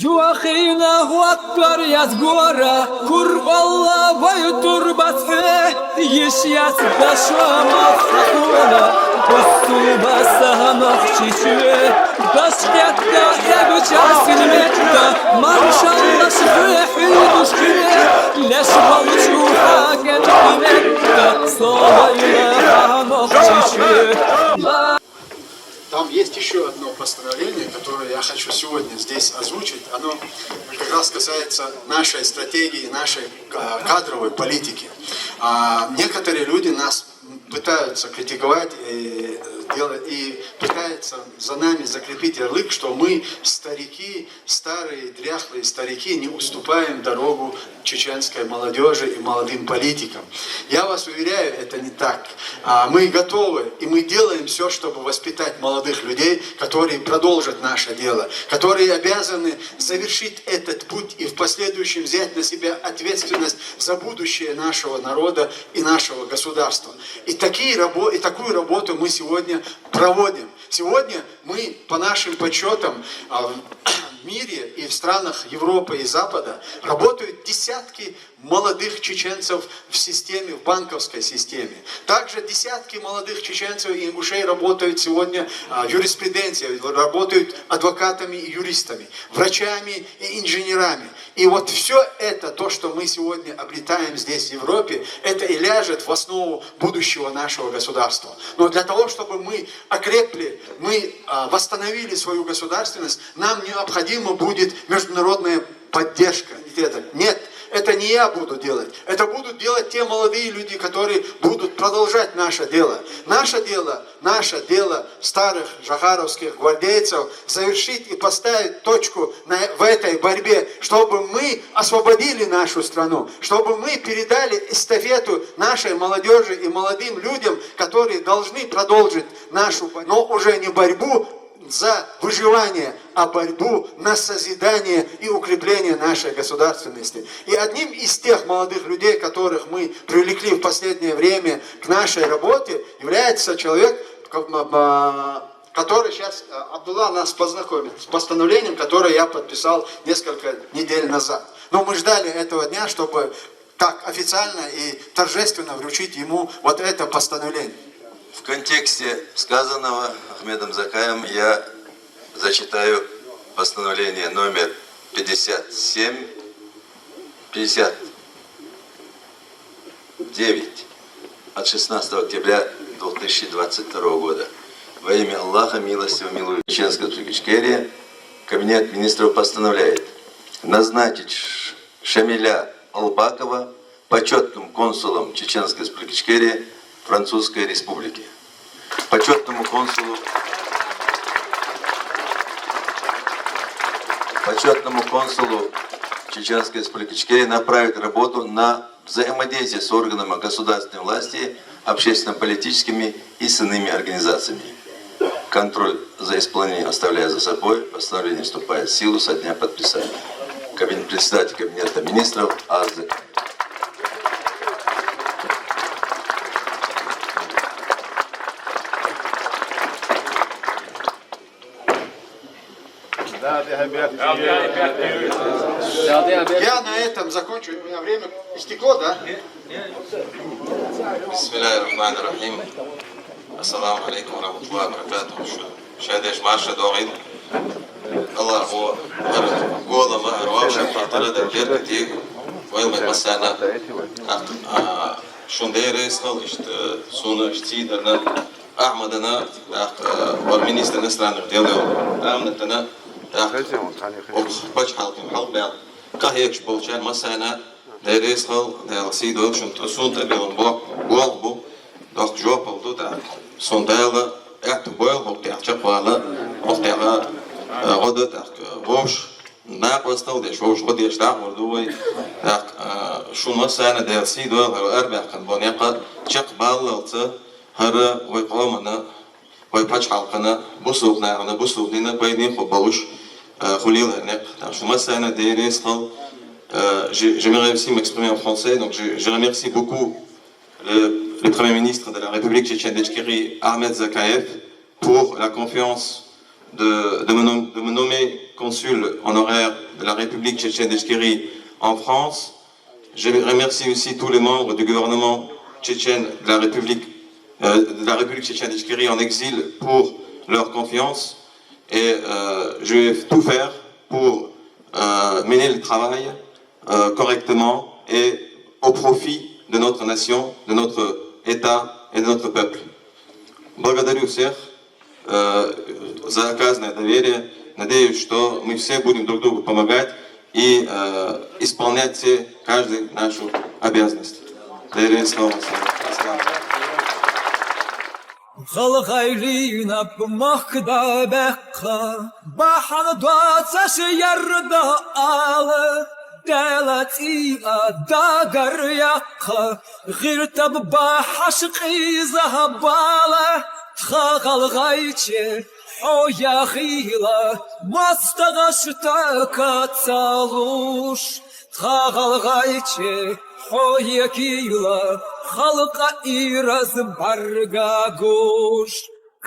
Juachina huattar yaz gora kurvalla vay turbası Yişyas daşama sakura Bostu basahanok çiçüğü Başketta ebuçar silmekta Marşallah şüphü düşküne Leşval çuha gelmekta Solayla hanok çiçüğü Там есть еще одно постановление, которое я хочу сегодня здесь озвучить. Оно как раз касается нашей стратегии, нашей кадровой политики. Некоторые люди нас пытаются критиковать и пытаются за нами закрепить ярлык, что мы старики, старые дряхлые старики, не уступаем дорогу чеченской молодежи и молодым политикам. Я вас уверяю, это не так. Мы готовы и мы делаем все, чтобы воспитать молодых людей, которые продолжат наше дело, которые обязаны завершить этот путь и в последующем взять на себя ответственность за будущее нашего народа и нашего государства. И такую работу мы сегодня проводим. Сегодня мы, по нашим подсчетам, в мире и в странах Европы и Запада работают десятки молодых чеченцев в системе, в банковской системе. Также десятки молодых чеченцев и ингушей работают сегодня в юриспруденции, работают адвокатами и юристами, врачами и инженерами. И вот все это, то, что мы сегодня обретаем здесь в Европе, это и ляжет в основу будущего нашего государства. Но для того, чтобы мы окрепли, мы восстановили свою государственность, нам необходимо будет международная поддержка. Нет, это не я буду делать. Это будут делать те молодые люди, которые будут продолжать наше дело. Наше дело старых жахаровских гвардейцев завершить и поставить точку в этой борьбе, чтобы мы освободили нашу страну, чтобы мы передали эстафету нашей молодежи и молодым людям, которые должны продолжить нашу, но уже не борьбу за выживание, а борьбу на созидание и укрепление нашей государственности. И одним из тех молодых людей, которых мы привлекли в последнее время к нашей работе, является человек, который сейчас, Абдулла, нас познакомит с постановлением, которое я подписал несколько недель назад. Но мы ждали этого дня, чтобы так официально и торжественно вручить ему вот это постановление. В контексте сказанного Ахмедом Закаем я зачитаю постановление номер 59 от 16 октября 2022 года. Во имя Аллаха, милостивого, милующего, Чеченской Республики Ичкерия, Кабинет министров постановляет назначить Шамиля Албакова почетным консулом Чеченской Республики Ичкерия Французской Республики. Почетному консулу Чеченской Республики Ичкерия направить работу на взаимодействие с органами государственной власти, общественно-политическими и с иными организациями. Контроль за исполнением оставляя за собой, постановление вступает в силу со дня подписания. Председатель Кабинета министров АЗК. Я на этом закончу. У меня время истекло, да? Бисмиллахир-рахманир-рахим. Ассаламу алейкум ва рахматуллахи ва баракатуху. Шадеш марша догин. Аллаху гола махруаша фатарада керти. Вайлмет масана. Шундейре искал суна штидерна Ахмадана министр иностранных дел Амнатана باش حالكم حال بال كهيك بولشان مسانا داريس خل دالسي دول شن تسون تبيلن بو دوك جوب بولدو تا سوندالا اكت بويل بو تاع تشقوالا بو تاع غدا تاع ووش ناقصتو ديش ووش غدي يشتاع وردوي تاع شو مسانا دالسي دول اربع كان بونيقا تشقبال هر ويقومنا ويباش حالقنا بوسوقنا بوسوقنا بيني خبوش J'aimerais aussi m'exprimer en français, donc je remercie beaucoup le Premier ministre de la République tchétchène d'Ichkérie, Ahmed Zakaev, pour la confiance de me nommer consul honoraire la République tchétchène d'Ichkérie en France. Je remercie aussi tous les membres du gouvernement tchétchène de la République tchétchène d'Ichkérie en exil pour leur confiance. Et je vais tout faire pour mener le travail correctement et au profit de notre nation, de notre État и de notre peuple. Благодарю всех за оказанное доверие. Надеюсь, что мы все будем друг другу помогать и исполнять все, каждый нашу обязанность. Доверие снова. Halgaylina bımakda bekka Bahan duatsa şeyarda alı Delati adagar yakka Girtab bahaşqi zahabala Halgayçe Oya khila Mastagaşta katsaluş Halgayçe Oya kila Halqa iraz barga goş